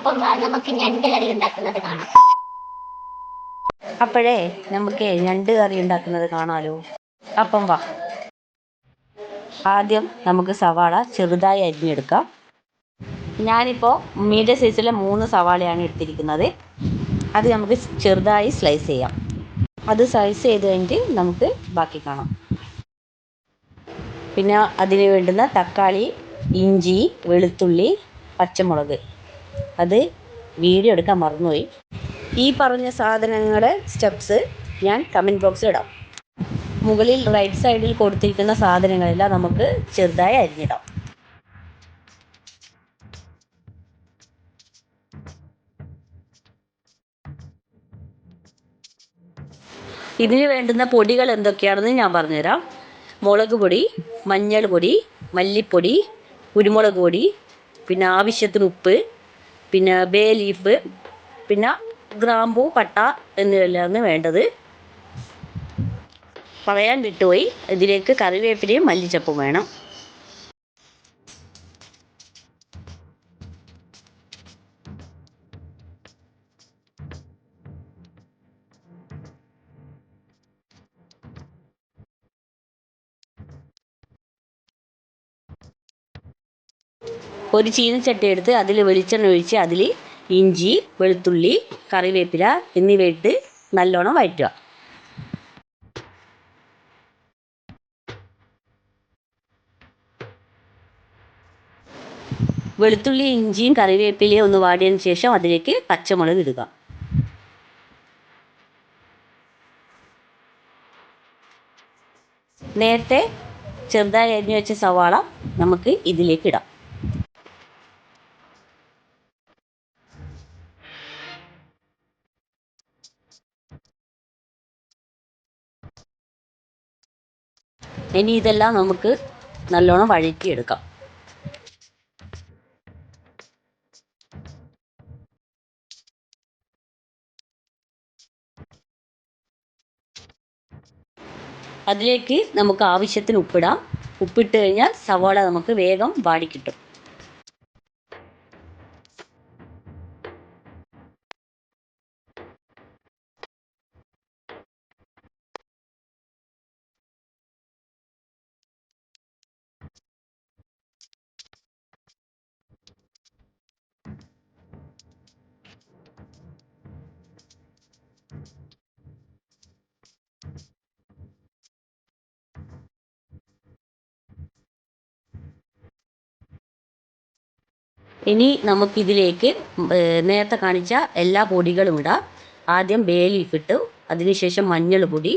അപ്പം നമുക്ക് ഞണ്ട് കറി ഉണ്ടാക്കുന്നത് കാണാം. അപ്പോഴേ നമുക്ക് ഞണ്ട് കറി ഉണ്ടാക്കുന്നത് കാണാലോ. അപ്പം വാ. ആദ്യം നമുക്ക് സവാള ചെറുതായി അരിഞ്ഞെടുക്കാം. ഞാനിപ്പോൾ മീഡിയം സൈസിലെ 3 സവാളയാണ് എടുത്തിരിക്കുന്നത്. അത് നമുക്ക് ചെറുതായി സ്ലൈസ് ചെയ്യാം. അത് സ്ലൈസ് ചെയ്ത് കഴിഞ്ഞിട്ട് നമുക്ക് ബാക്കി കാണാം. പിന്നെ അതിന് വേണ്ടുന്ന തക്കാളി, ഇഞ്ചി, വെളുത്തുള്ളി, പച്ചമുളക്. അത് വീഡിയോ എടുക്കാൻ മറന്നുപോയി. ഈ പറഞ്ഞ സാധനങ്ങളുടെ സ്റ്റെപ്സ് ഞാൻ കമൻറ്റ് ബോക്സിൽ ഇടാം. മുകളിൽ റൈറ്റ് സൈഡിൽ കൊടുത്തിരിക്കുന്ന സാധനങ്ങളെല്ലാം നമുക്ക് ചെറുതായി അരിഞ്ഞിടാം. ഇതിന് വേണ്ടുന്ന പൊടികൾ എന്തൊക്കെയാണെന്ന് ഞാൻ പറഞ്ഞുതരാം. മുളക് പൊടി, മഞ്ഞൾ പൊടി, മല്ലിപ്പൊടി, കുരുമുളക് പൊടി, പിന്നെ ആവശ്യത്തിന് ഉപ്പ്, പിന്നെ ബേ ലീഫ്, പിന്നെ ഗ്രാമ്പൂ, പട്ട എന്നിവയെല്ലാമാണ് വേണ്ടത്. പറയാൻ വിട്ടുപോയി, ഇതിലേക്ക് കറിവേപ്പിലയും മല്ലിച്ചപ്പും വേണം. ഒരു ചീനച്ചട്ടി എടുത്ത് അതിൽ വെളിച്ചെണ്ണ ഒഴിച്ച് അതിൽ ഇഞ്ചി, വെളുത്തുള്ളി, കറിവേപ്പില എന്നിവ ഇട്ട് നല്ലോണം വഴറ്റുക. വെളുത്തുള്ളി, ഇഞ്ചിയും കറിവേപ്പിലയും ഒന്ന് വാടിയതിന് ശേഷം അതിലേക്ക് പച്ചമുളക് ഇടുക. നേരത്തെ ചെറുതായി അരിഞ്ഞു വെച്ച സവാള നമുക്ക് ഇതിലേക്ക് ഇടാം. ഇനി ഇതെല്ലാം നമുക്ക് നല്ലോണം വഴറ്റിയെടുക്കാം. അതിലേക്ക് നമുക്ക് ആവശ്യത്തിന് ഉപ്പിടാം. ഉപ്പിട്ട് കഴിഞ്ഞാൽ സവാള നമുക്ക് വേഗം വാടിക്കിട്ടും. ഇനി നമുക്കിതിലേക്ക് നേരത്തെ കാണിച്ച എല്ലാ പൊടികളും ഇടാം. ആദ്യം ബേ ലീഫ് ഇട്ടു, അതിനുശേഷം മഞ്ഞൾ പൊടി,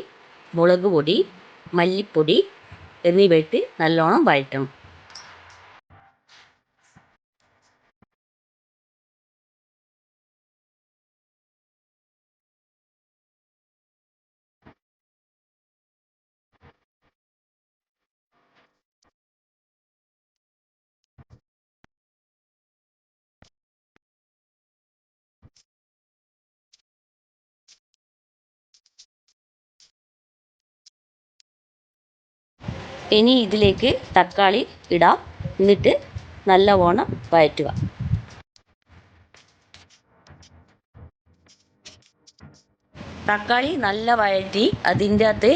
മുളക് പൊടി, മല്ലിപ്പൊടി എന്നിവ ഇട്ട് നല്ലോണം വഴറ്റണം. ഇനി ഇതിലേക്ക് തക്കാളി ഇടാം. എന്നിട്ട് നല്ലവണ്ണം വഴറ്റുക. തക്കാളി നല്ല വഴറ്റി അതിൻ്റെ അകത്ത്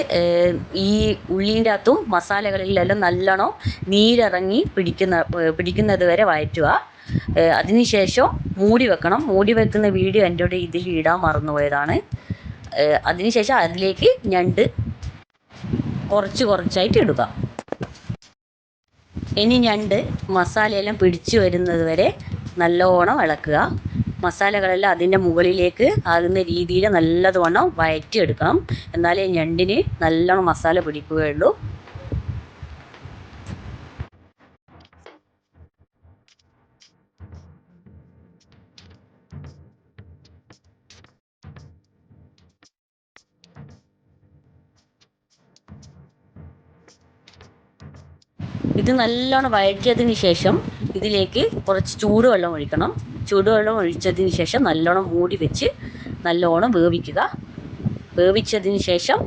ഈ ഉള്ളീൻ്റെ അകത്തും മസാലകളിലെല്ലാം നല്ലോണം നീരിറങ്ങി പിടിക്കുന്നത് വരെ വഴറ്റുക. അതിനുശേഷം മൂടി വെക്കണം. മൂടി വെക്കുന്ന വീഡിയോ എൻ്റെ ഇതിൽ ഇടാൻ മറന്നുപോയതാണ്. അതിനുശേഷം അതിലേക്ക് ഞണ്ട് കുറച്ചായിട്ട് ഇടുക. ഇനി ഞണ്ട് മസാലയെല്ലാം പിടിച്ചു വരുന്നത് വരെ നല്ലോണം ഇളക്കുക. മസാലകളെല്ലാം അതിൻ്റെ മുകളിലേക്ക് ആകുന്ന രീതിയിൽ നല്ലതുവണ്ണം വഴറ്റിയെടുക്കണം. എന്നാലേ ഞണ്ടിന് നല്ലോണം മസാല പിടിക്കുകയുള്ളൂ. ഇത് നല്ലോണം വഴറ്റിയതിന് ശേഷം ഇതിലേക്ക് കുറച്ച് ചൂടുവെള്ളം ഒഴിക്കണം. ചൂടുവെള്ളം ഒഴിച്ചതിന് ശേഷം നല്ലോണം മൂടി വെച്ച് നല്ലോണം വേവിക്കുക. വേവിച്ചതിന് ശേഷം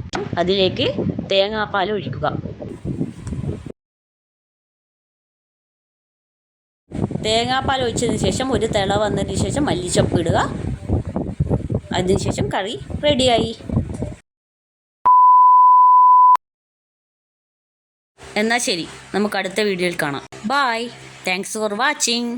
അതിലേക്ക് തേങ്ങാപ്പാൽ ഒഴിക്കുക. തേങ്ങാപ്പാൽ ഒഴിച്ചതിന് ശേഷം ഒരു തിള വന്നതിന് ശേഷം മല്ലിച്ചപ്പ് ഇടുക. അതിനുശേഷം കറി റെഡിയായി. എന്നാൽ ശരി, നമുക്ക് അടുത്ത വീഡിയോയിൽ കാണാം. ബൈ. Thanks for watching.